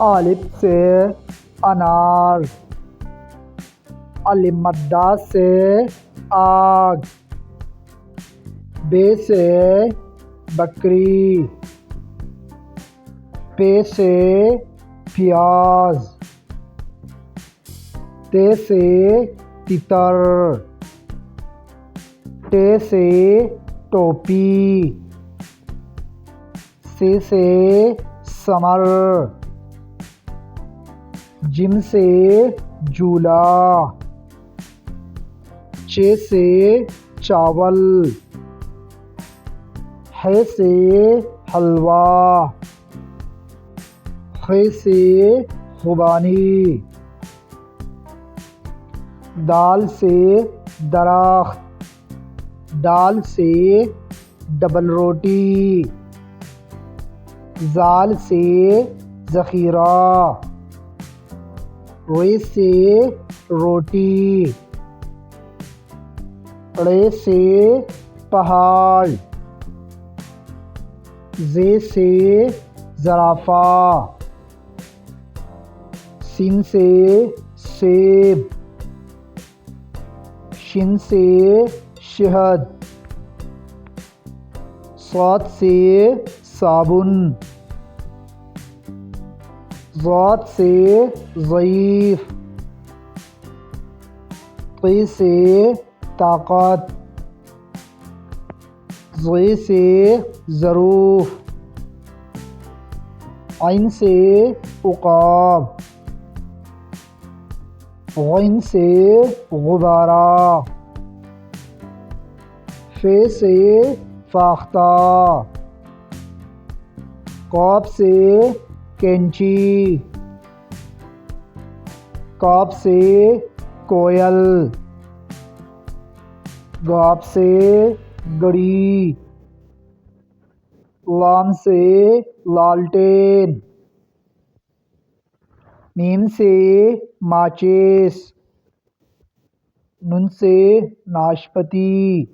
الف سے انار، الف مدہ سے آگ، بے سے بکری، پے سے پیاز، تے سے تتر، ٹے سے ٹوپی، سے ثمر، جیم سے جھولا، چے سے چاول، ہے سے حلوہ، خے سے خوبانی، دال سے درخت، ڈال سے ڈبل روٹی، زال سے ذخیرہ، رے سے روٹی، ڑے سے پہاڑ، زے سے زرافہ، سین سے سیب، شین سے شہد، صاد سے صابن، ضاد سے ضعیف، طے سے طاقت، ضے سے ظروف، عین سے عقاب، غین سے غبارہ، فے سے فاختہ، قاف سے کینچی، کاف سے کوئل، گاف سے گڑی، لام سے لالٹین، میم سے ماچس، نون سے ناشپتی۔